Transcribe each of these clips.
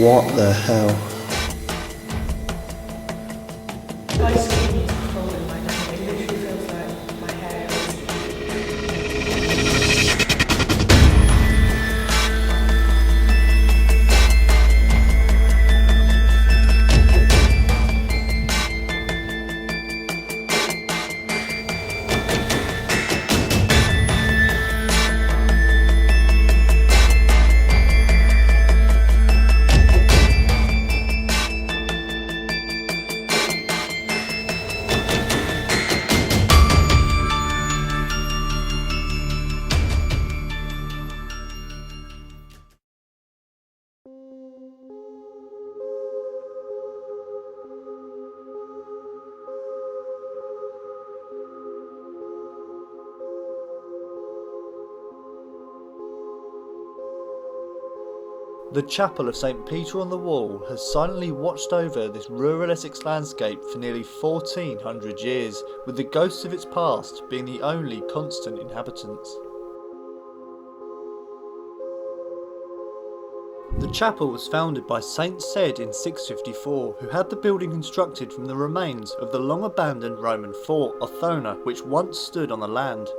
What the hell? My skin is cold in my neck. It literally feels like my hair is... The chapel of St Peter on the Wall has silently watched over this rural Essex landscape for nearly 1400 years, with the ghosts of its past being the only constant inhabitants. The chapel was founded by Saint Cedd in 654, who had the building constructed from the remains of the long abandoned Roman fort Othona, which once stood on the land.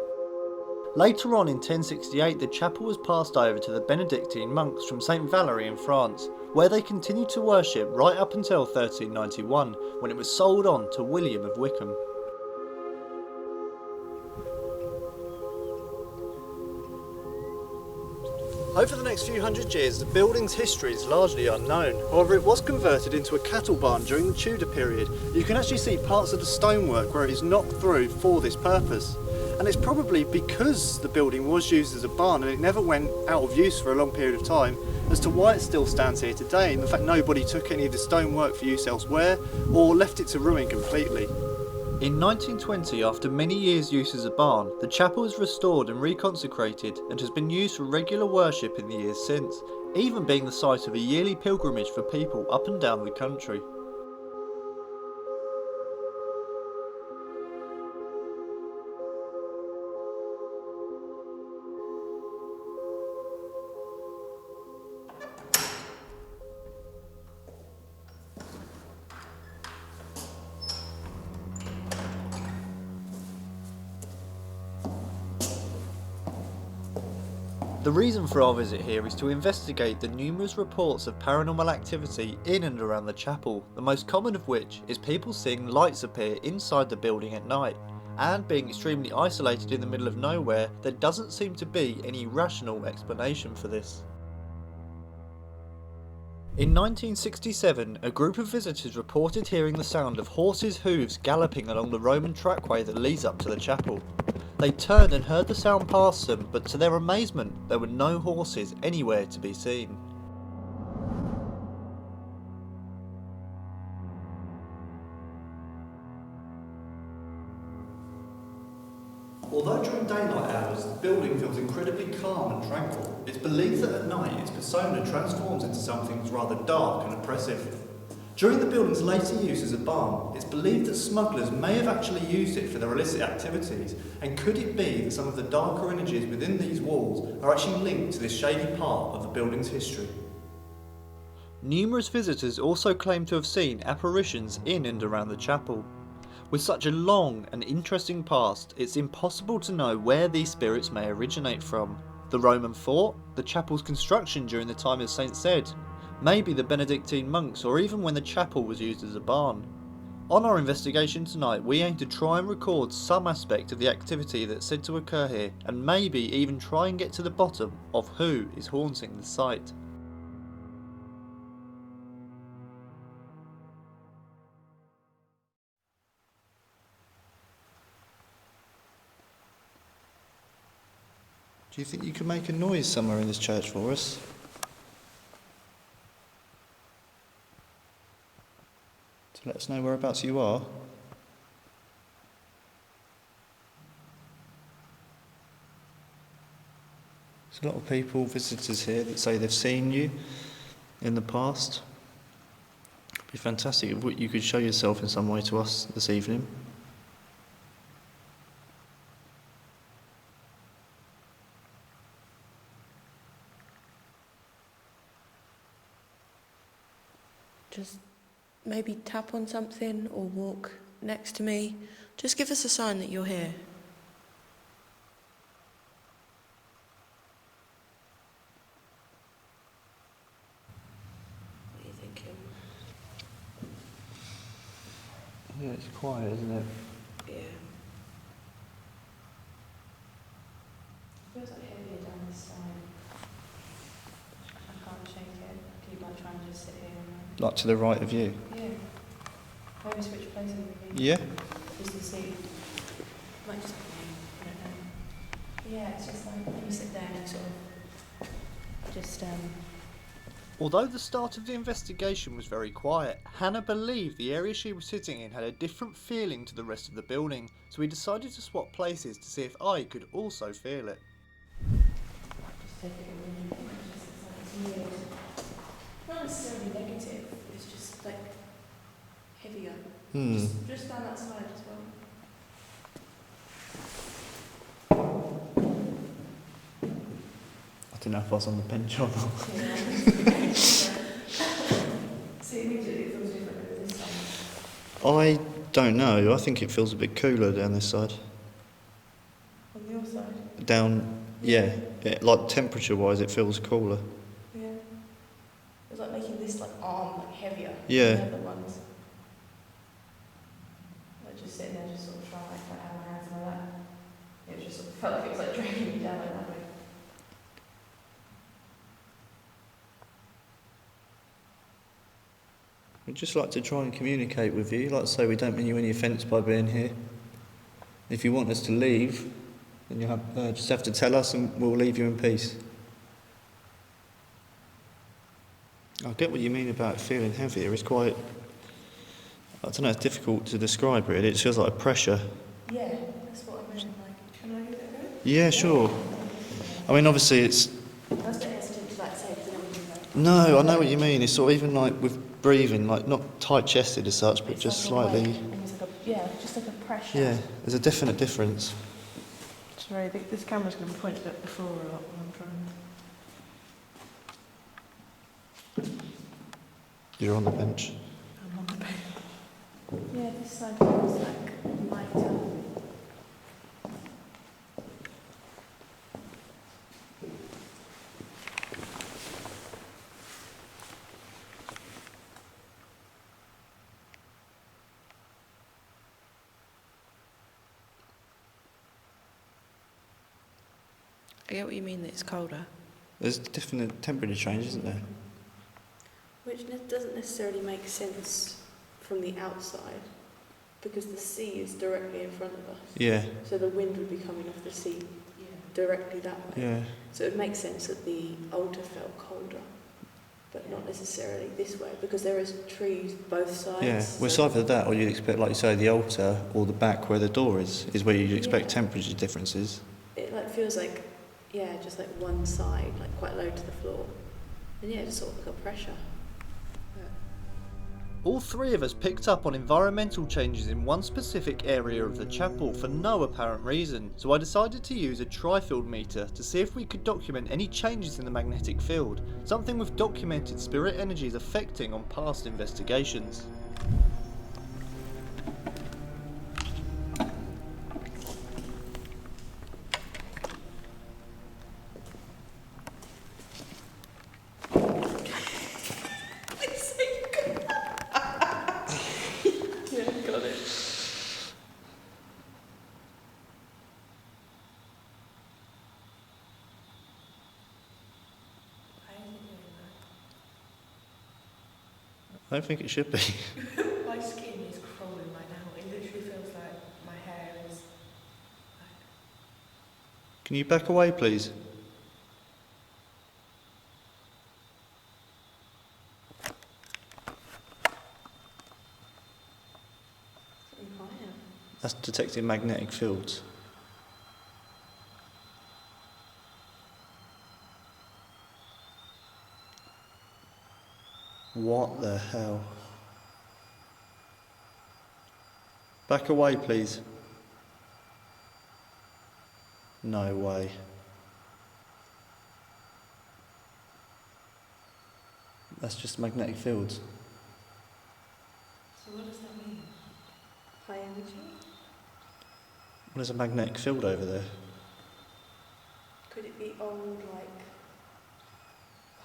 Later on in 1068 the chapel was passed over to the Benedictine monks from St Valery in France, where they continued to worship right up until 1391, when it was sold on to William of Wykeham. Over the next few hundred years, the building's history is largely unknown. However, it was converted into a cattle barn during the Tudor period. You can actually see parts of the stonework where it is knocked through for this purpose. And it's probably because the building was used as a barn and it never went out of use for a long period of time as to why it still stands here today. And in fact, nobody took any of the stonework for use elsewhere or left it to ruin completely. In 1920, after many years' use as a barn, the chapel was restored and reconsecrated and has been used for regular worship in the years since, even being the site of a yearly pilgrimage for people up and down the country. The reason for our visit here is to investigate the numerous reports of paranormal activity in and around the chapel, the most common of which is people seeing lights appear inside the building at night, and being extremely isolated in the middle of nowhere, there doesn't seem to be any rational explanation for this. In 1967, a group of visitors reported hearing the sound of horses' hooves galloping along the Roman trackway that leads up to the chapel. They turned and heard the sound past them, but to their amazement, there were no horses anywhere to be seen. Although during daylight hours, the building feels incredibly calm and tranquil, it's believed that at night its persona transforms into something rather dark and oppressive. During the building's later use as a barn, it's believed that smugglers may have actually used it for their illicit activities, and could it be that some of the darker energies within these walls are actually linked to this shady part of the building's history? Numerous visitors also claim to have seen apparitions in and around the chapel. With such a long and interesting past, it's impossible to know where these spirits may originate from. The Roman fort, the chapel's construction during the time of St Cedd, maybe the Benedictine monks, or even when the chapel was used as a barn. On our investigation tonight, we aim to try and record some aspect of the activity that's said to occur here, and maybe even try and get to the bottom of who is haunting the site. Do you think you could make a noise somewhere in this church for us? To let us know whereabouts you are? There's a lot of people, visitors here, that say they've seen you in the past. It'd be fantastic if you could show yourself in some way to us this evening. just maybe tap on something or walk next to me. Just give us a sign that you're here. What are you thinking? Yeah, it's quiet, isn't it? Yeah. Feels like heavier down this side. I can't shake it. Keep on trying to just sit here and Like to the right of you? yeah. Maybe switch places with you. Yeah. Just to see. Might just be me. I don't know. Yeah, it's just like when you sit there and you sort of just Although the start of the investigation was very quiet, Hannah believed the area she was sitting in had a different feeling to the rest of the building, so we decided to swap places to see if I could also feel it. just take it in. It's like it's weird. Not necessarily negative. It's just like heavier. Just down that side as well. I don't know if I was on the bench or not. Yeah. See, immediately it feels different over this side. I don't know. I think it feels a bit cooler down this side. On your side? Down, yeah. Like temperature-wise, it feels cooler. Yeah. It's like making this like arm like heavier Yeah. than the other ones. Like just sitting there, just sort of trying like have my hands like that. It just sort of felt like it was like dragging me down like that way. We'd just like to try and communicate with you. Like I say, we don't mean you any offence by being here. If you want us to leave, then you just have to tell us and we'll leave you in peace. I get what you mean about feeling heavier. It's quite, I don't know, it's difficult to describe really. It feels like a pressure. Yeah, that's what I meant. Like, can I give it a go? Yeah, sure. I mean, obviously it's... I was a bit hesitant to like say it, because I don't know. No, I know what you mean. It's sort of even like with breathing, like not tight-chested as such, but It's just like a slightly... weight, almost like a, yeah, just like a pressure. Yeah, there's a definite difference. Sorry, this camera's going to be pointed at the floor a lot when I'm trying. You're on the bench. I'm on the bed. Yeah, this side feels like lighter. I get what you mean that it's colder. There's definite temperature change, isn't there? Which doesn't necessarily make sense from the outside, because the sea is directly in front of us. Yeah, So the wind would be coming off the sea directly that way. yeah. So it would make sense that the altar felt colder, but not necessarily this way, because there is trees both sides. Yeah, well, it's either that or you'd expect, like you say, the altar or the back where the door is where you'd expect temperature differences. It like feels like, yeah, just like one side, like quite low to the floor. And yeah, just sort of like a pressure. All three of us picked up on environmental changes in one specific area of the chapel for no apparent reason, so I decided to use a tri-field meter to see if we could document any changes in the magnetic field, something we've documented spirit energies affecting on past investigations. Yeah, got it. I don't think it should be. My skin is crawling right now. It literally feels like my hair is like... Can you back away, please? Something higher. That's detecting magnetic fields. What the hell? Back away, please. No way. That's just magnetic fields. what does that mean? High energy? Well, there's a magnetic field over there. Could it be old, like,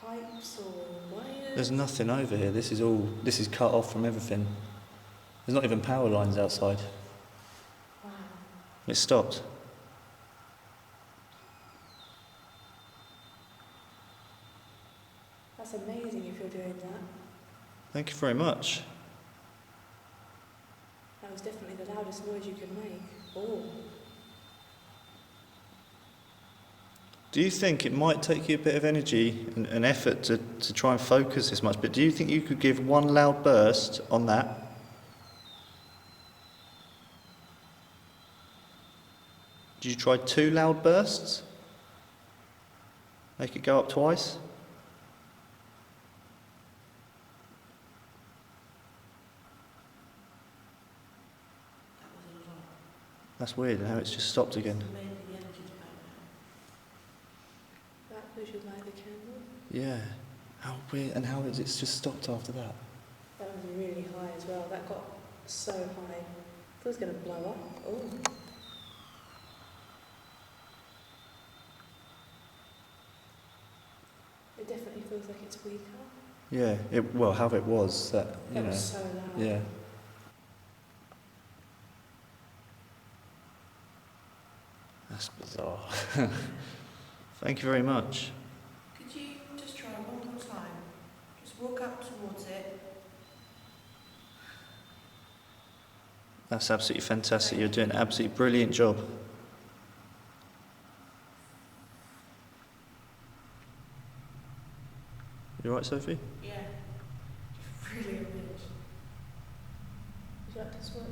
pipes or wires? There's nothing over here. This is cut off from everything. There's not even power lines outside. Wow. It's stopped. That's amazing if you're doing that. Thank you very much. That was definitely the loudest noise you could make. Oh. Do you think it might take you a bit of energy and effort to try and focus this much, but do you think you could give one loud burst on that? Did you try 2 loud bursts? Make it go up twice? That's weird, how it's just stopped again. That was your light the candle? Yeah. How weird, and how has it just stopped after that? That was really high as well. That got so high. I thought it was going to blow up. Oh. It definitely feels like it's weaker. Yeah, well, how it was, that, you That know. was so loud. Yeah. That's bizarre. Thank you very much. Could you just try one more time? Just walk up towards it. That's absolutely fantastic. You're doing an absolutely brilliant job. You all right, Sophie? Yeah. Really a bit. Would you like to switch?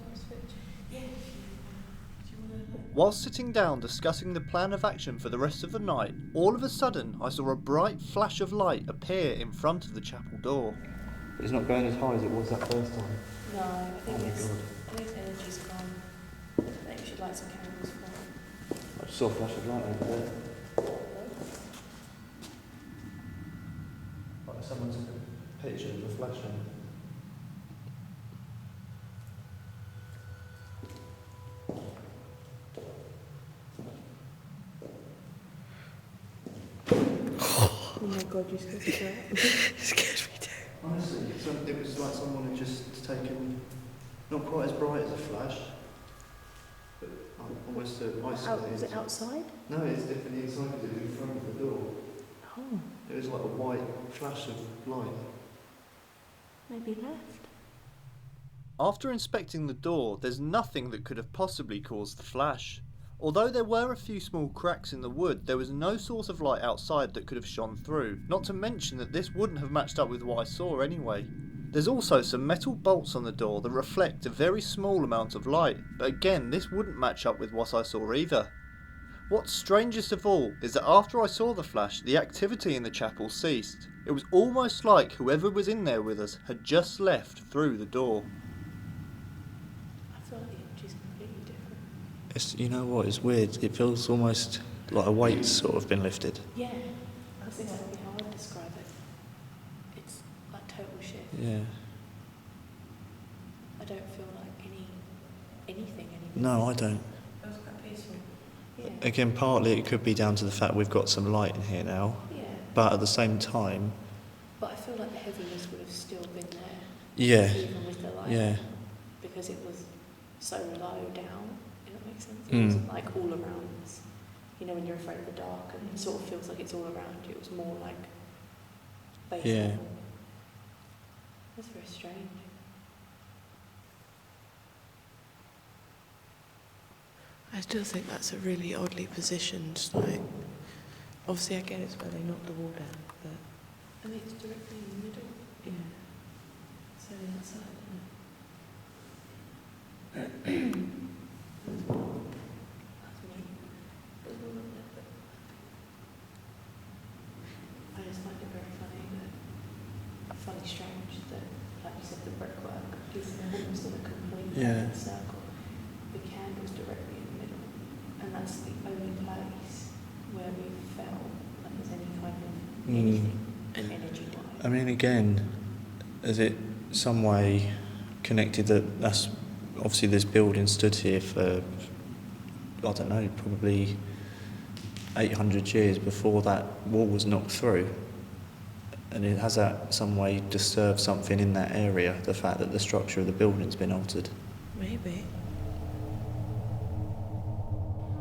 Yeah. Do you want to? Whilst sitting down discussing the plan of action for the rest of the night, all of a sudden I saw a bright flash of light appear in front of the chapel door. It's not going as high as it was that first time. No, I think Oh my it's. God. I think energy's gone. Maybe we should light some candles for it. I just saw a flash of light over there. Like someone took a picture of a flash on. Oh my god, you scared me that. Scared me too. Honestly, it was like someone had just taken, not quite as bright as a flash, but almost isolated. Was it outside? No, it's definitely inside because it was in front of the door. Oh, It was like a white flash of light. maybe left. After inspecting the door, there's nothing that could have possibly caused the flash. Although there were a few small cracks in the wood, there was no source of light outside that could have shone through, not to mention that this wouldn't have matched up with what I saw anyway. There's also some metal bolts on the door that reflect a very small amount of light, but again this wouldn't match up with what I saw either. What's strangest of all is that after I saw the flash, the activity in the chapel ceased. It was almost like whoever was in there with us had just left through the door. I feel like the energy's completely different. It's, you know what, it's weird. It feels almost like a weight's sort of been lifted. Yeah, I think that would be how I'd describe it. It's like total shift. Yeah. I don't feel like anything anymore. No, I don't. That was quite peaceful. Yeah. Again, partly it could be down to the fact we've got some light in here now, Yeah. but at the same time, But I feel like the heaviness would have still been there. yeah, Even with the light. yeah. Because it was so low down, if that makes sense. It Mm. wasn't like all around us. You know, when you're afraid of the dark and it sort of feels like it's all around you, it was more like base Yeah. level. That's very strange. I still think that's a really oddly positioned, like, obviously I get it's where they knocked the wall down, but I mean, it's directly in the middle. yeah. So the outside, That's weird. There's one up there, but I just find it very funny, strange that, like you said, the brickwork is almost in a complete Yeah. circle. The candle's directly in the middle, and that's the only place where we felt like there's any kind of anything energy-wise. I mean, again, is it some way connected that's obviously this building stood here for, I don't know, probably 800 years before that wall was knocked through. And it has that some way disturbed something in that area, the fact that the structure of the building's been altered. Maybe.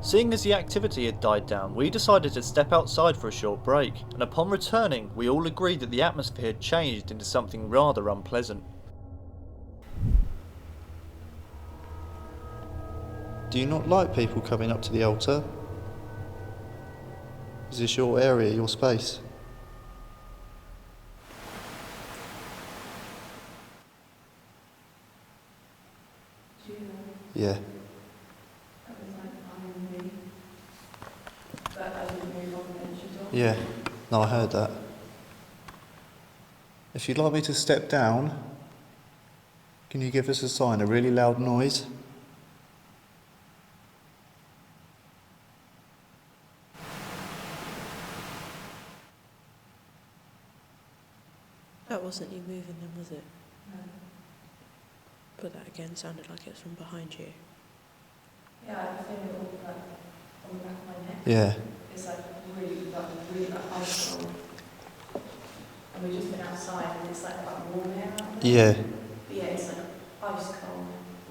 Seeing as the activity had died down, we decided to step outside for a short break, and upon returning, we all agreed that the atmosphere had changed into something rather unpleasant. Do you not like people coming up to the altar? Is this your area, your space? Yeah. Yeah, no, I heard that. If you'd like me to step down, can you give us a sign, a really loud noise? That wasn't you moving them, was it? No. But that again sounded like it's from behind you. Yeah, I feel it all like on the back of my neck. Yeah. It's like really ice cold. And we've just been outside and it's like warm air out there. Yeah. But yeah, it's like ice cold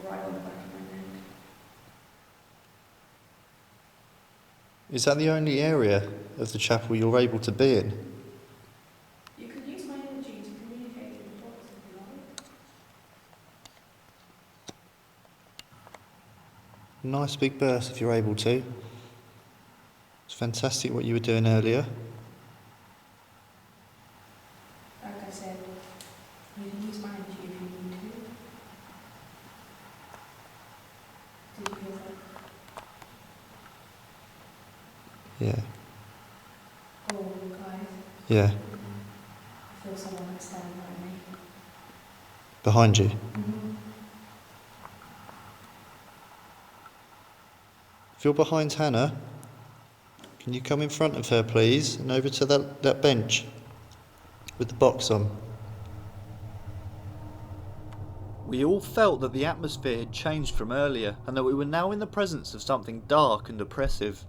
right on the back of my neck. Is that the only area of the chapel you're able to be in? You can use my energy to communicate with the dogs if you like. Nice big burst if you're able to. It's fantastic what you were doing earlier. Like I said, you can use my energy if you need to. Did you hear that? Yeah. Oh, guys, Yeah. I feel someone like standing by me. Behind you. Mm-hmm. If you're behind Hannah, can you come in front of her, please, and over to that bench with the box on? We all felt that the atmosphere had changed from earlier, and that we were now in the presence of something dark and oppressive.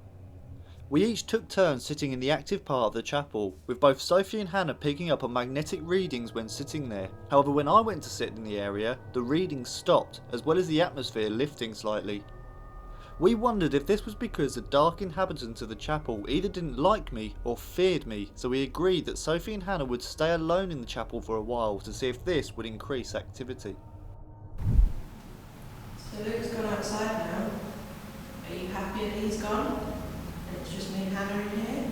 We each took turns sitting in the active part of the chapel, with both Sophie and Hannah picking up on magnetic readings when sitting there. However, when I went to sit in the area, the readings stopped, as well as the atmosphere lifting slightly. We wondered if this was because the dark inhabitants of the chapel either didn't like me or feared me, so we agreed that Sophie and Hannah would stay alone in the chapel for a while to see if this would increase activity. So Luke's gone outside now. Are you happy that he's gone? And it's just me and Hannah in here?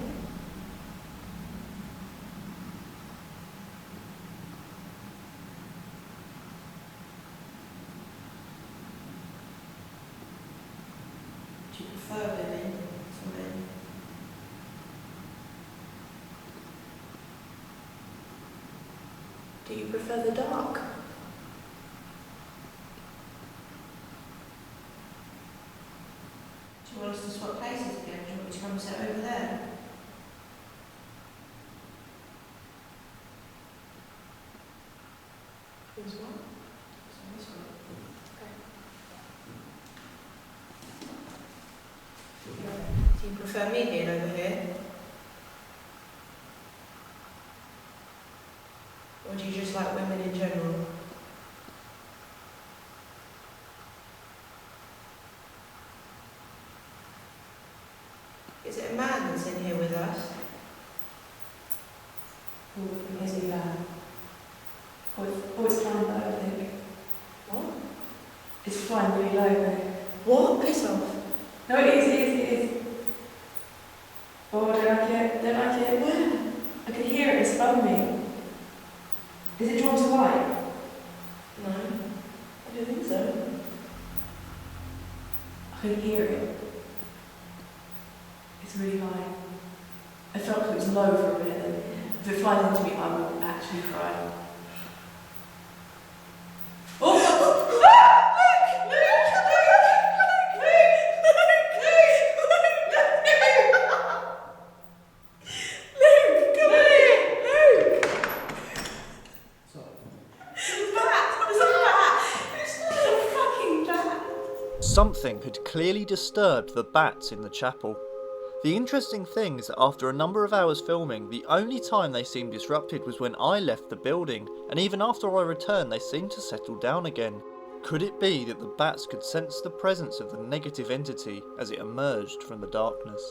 Do you prefer women to men? Do you prefer the dark? Do you want us to swap places again? Do you want me to come and sit over there? Who's what? So this one. Do you prefer me being over here? Or do you just like women in general? Is it a man that's in here with us? Or is he it's flying low, I think. What? It's flying really low though. What? Piss off. No, it is. Oh, don't like it. What? I can hear it, it's above me. Is it drawn to light? No. I don't think so. I can hear it. It's really high. I felt like it was low for a minute. If it flies into me, I will actually cry. Something had clearly disturbed the bats in the chapel. The interesting thing is that after a number of hours filming, the only time they seemed disrupted was when I left the building, and even after I returned they seemed to settle down again. Could it be that the bats could sense the presence of the negative entity as it emerged from the darkness?